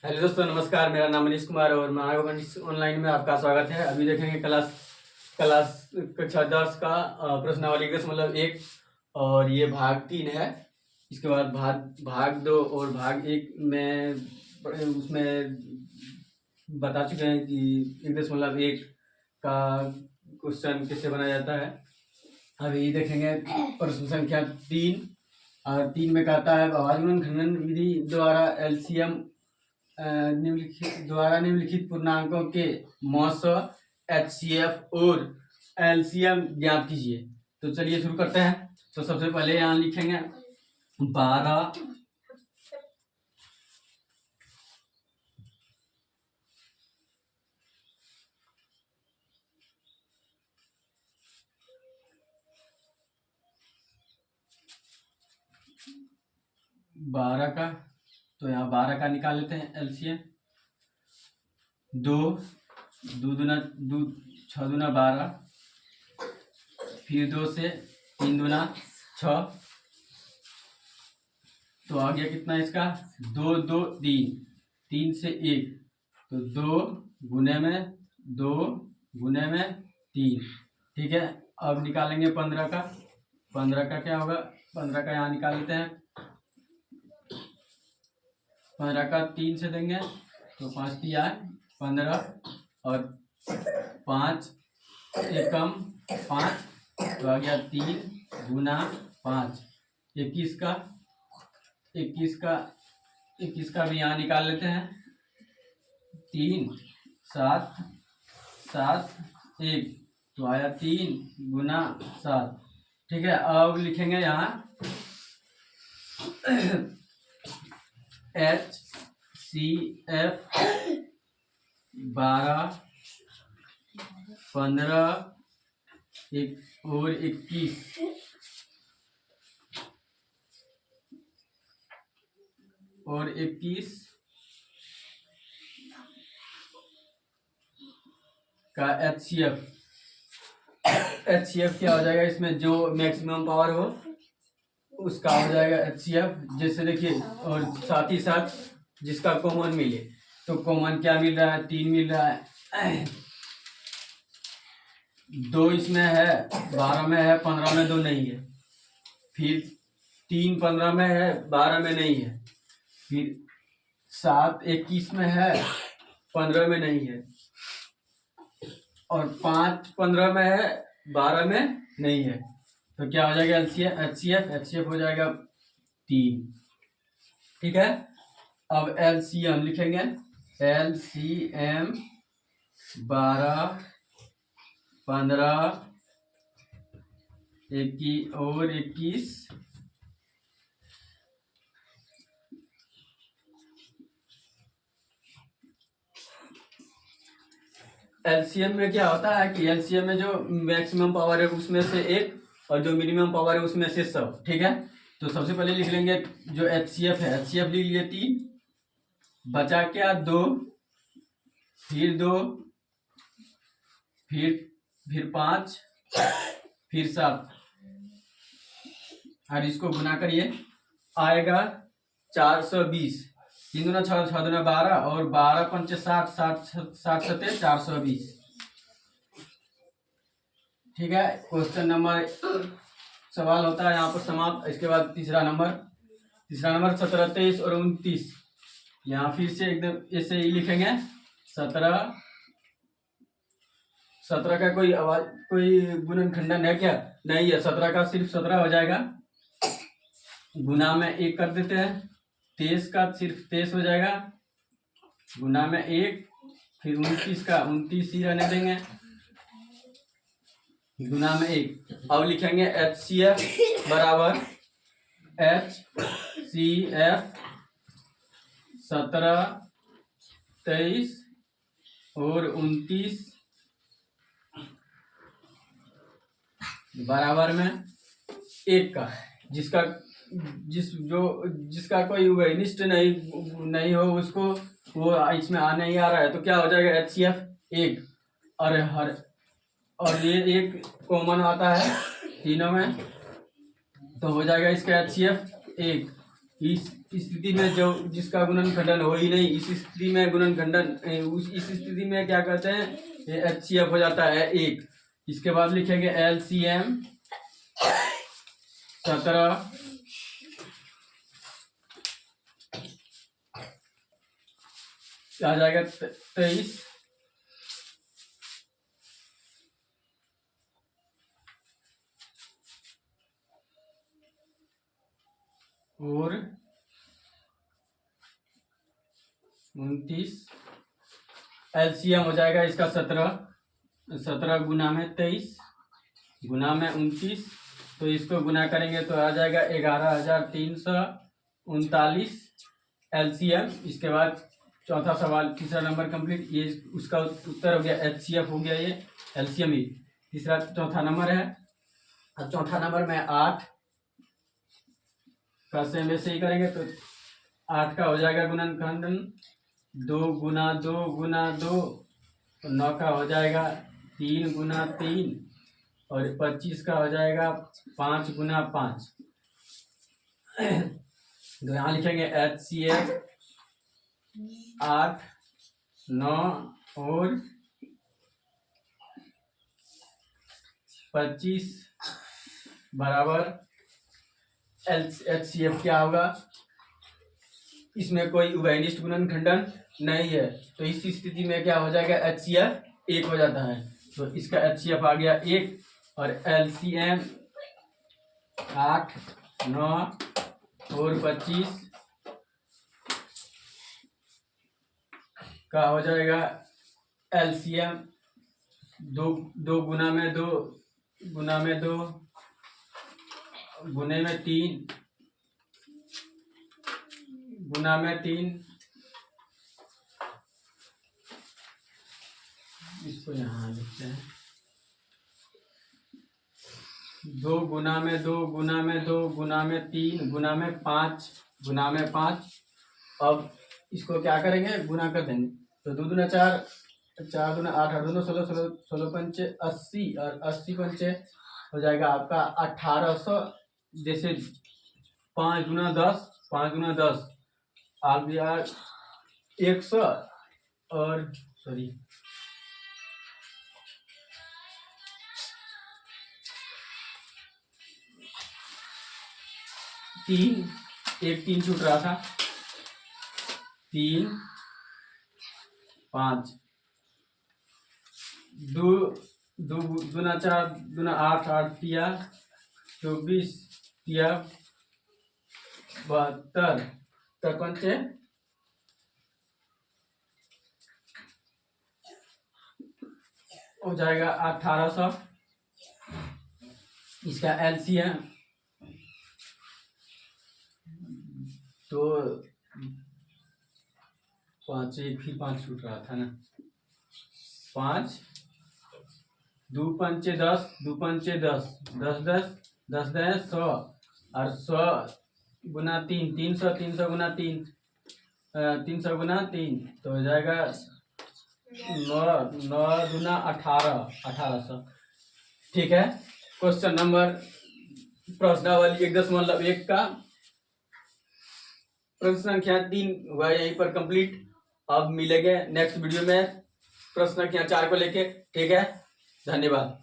Hello दोस्तों, नमस्कार। मेरा नाम मनीष कुमार और मानव गणित ऑनलाइन में आपका स्वागत है। अभी देखेंगे क्लास क्लास कक्षा 10 का प्रश्नावली का मतलब 1 और ये भाग 3 है। इसके बाद भाग 2 और भाग 1 में उसमें बता चुके हैं कि 1.1 का क्वेश्चन कैसे बनाया जाता है। अभी देखेंगे प्रश्न संख्या 3 और 3 में कहता है अभाज्य खंडन विधि द्वारा एलसीएम निम्नलिखित पूर्णांकों के मौस एचसीएफ और एलसीएम ज्ञात कीजिए। तो चलिए शुरू करते हैं। तो सबसे पहले यहाँ लिखेंगे 12 का, तो यहाँ 12 का निकाल लेते हैं एलसीएम। 2 दूना 6 दूना 12, फिर 2 से 3 दूना 6, तो आ गया कितना इसका 2 2 3, 3 से 1, तो 2 गुने में 2 गुने में 3। ठीक है, अब निकालेंगे 15 का। 15 का क्या होगा, 15 का यहाँ निकाल लेते हैं। 15 का 3 से देंगे तो 5 दिया 15 और 5 एकम 5, तो आ गया 3 गुना 5, 21 का 21 का भी यहाँ निकाल लेते हैं। 3 7 7 1, तो आया 3 गुना 7। ठीक है, अब लिखेंगे यहाँ एच सी एफ 12 15 और 21 और 21 का एचसीएफ क्या हो जाएगा, इसमें जो मैक्सिमम पावर हो उसका हो जाएगा एचसीएफ। जैसे देखिए, और साथ ही साथ जिसका कॉमन मिले, तो कॉमन क्या मिल रहा है, 3 मिल रहा है। 2 इसमें है, 12 में है, 15 में 2 नहीं है। फिर 3 15 में है, 12 में नहीं है। फिर 7 21 में है, 15 में नहीं है। और 5 15 में है, 12 में नहीं है। तो क्या हो जाएगा एचसीएफ हो जाएगा 3। ठीक है, अब एलसीएम लिखेंगे। एलसीएम 12 15 21 और 21 एलसीएम में क्या होता है कि एलसीएम में जो मैक्सिमम पावर है उसमें से 1 और जो मिनिमम पावर है उसमें से सब। ठीक है, तो सबसे पहले लिख लेंगे जो एचसीएफ है, एचसीएफ लिख लिए 3, बचा क्या 2, फिर 2, फिर 5, फिर 7, और इसको गुना करिए, आएगा 420। 3 दूना 6, 6 दूना 12 और 12 पंचे 60, 60 सत्ते 420। ठीक है, क्वेश्चन नंबर सवाल होता है यहाँ पर समाप्त। इसके बाद तीसरा नंबर 17 23 और 29, यहाँ फिर से एकदम ऐसे ही लिखेंगे। 17 का कोई गुणनखंडन है क्या, नहीं है। 17 का सिर्फ 17 हो जाएगा, गुना में 1 कर देते हैं। 23 का सिर्फ 23 हो जाएगा, गुना में 1, फिर 29 का 29 ही रहने देंगे, गुना में 1। अब लिखेंगे एचसीएफ बराबर एचसीएफ 17 23 और 29 बराबर में 1 का, जिसका कोई वैनिष्ट नहीं हो उसको वो इसमें नहीं आ रहा है, तो क्या हो जाएगा एचसीएफ 1। और ये 1 कॉमन आता है तीनों में, तो हो जाएगा इसका एचसीएफ 1। स्थिति में जो जिसका गुणनखंडन हो ही नहीं, इस स्थिति में गुणनखंडन इस स्थिति में क्या कहते हैं, ये HCF हो जाता है 1। इसके बाद लिखेंगे LCM 17 आ जाएगा 23 और 29। LCM हो जाएगा इसका 17 गुना में 23 गुना में 29, तो इसको गुना करेंगे तो आ जाएगा 11,339 LCM। इसके बाद चौथा सवाल, तीसरा नंबर कंप्लीट, ये उसका उत्तर हो गया, HCF हो गया, ये LCM ही तीसरा चौथा नंबर है। अब चौथा नंबर में 8 का सेम वैसे ही करेंगे तो 8 का हो जाएगा गुणनखंडन 2 गुना 2 गुना 2, तो 9 का हो जाएगा 3 गुना 3 और 25 का हो जाएगा 5 गुना 5। तो यहाँ लिखेंगे HCF 8 9 और 25 बराबर HCF क्या होगा, इसमें कोई उभयनिष्ठ गुणनखंडन नहीं है, तो इस स्थिति में क्या हो जाएगा, HCF 1 हो जाता है। तो इसका HCF आ गया 1 और LCM 8 9 और 25 का हो जाएगा LCM 2 गुना में 2 गुना में 2 गुने में 3 गुना में 3, इसको यहाँ लिखते हैं 2 गुना में 2 गुना में 2 गुना में 3 गुना में 5 गुना में 5। अब इसको क्या करेंगे, गुना कर देंगे, तो 2 दूना 4 4 दूना 8 8 दूना 16 16 16 पंचे 80 और 80 पंचे हो जाएगा आपका 1800। जैसे 5 गुना 10 5 गुना 10 आ गया 100 और सॉरी 3 छूट रहा था 3 5 2 दूना 4 दूना 8 8 तिया 24 तिया 72 पंचे हो जाएगा 1800। इसका LCM तो 5 एक फिर 5 छूट रहा था ना, 5 2 पंचे 10 2 पंचे 10 10 10 10 10 100 और 100 गुना 3 300 300 गुना 3 300 गुना 3 तो हो जाएगा 9 दूना 1800। ठीक है, क्वेश्चन नंबर प्रश्नावली 1.1 का प्रश्न संख्या 3 हुआ यहीं पर कंप्लीट। अब मिलेंगे नेक्स्ट वीडियो में प्रश्न संख्या 4 को लेके। ठीक है, धन्यवाद।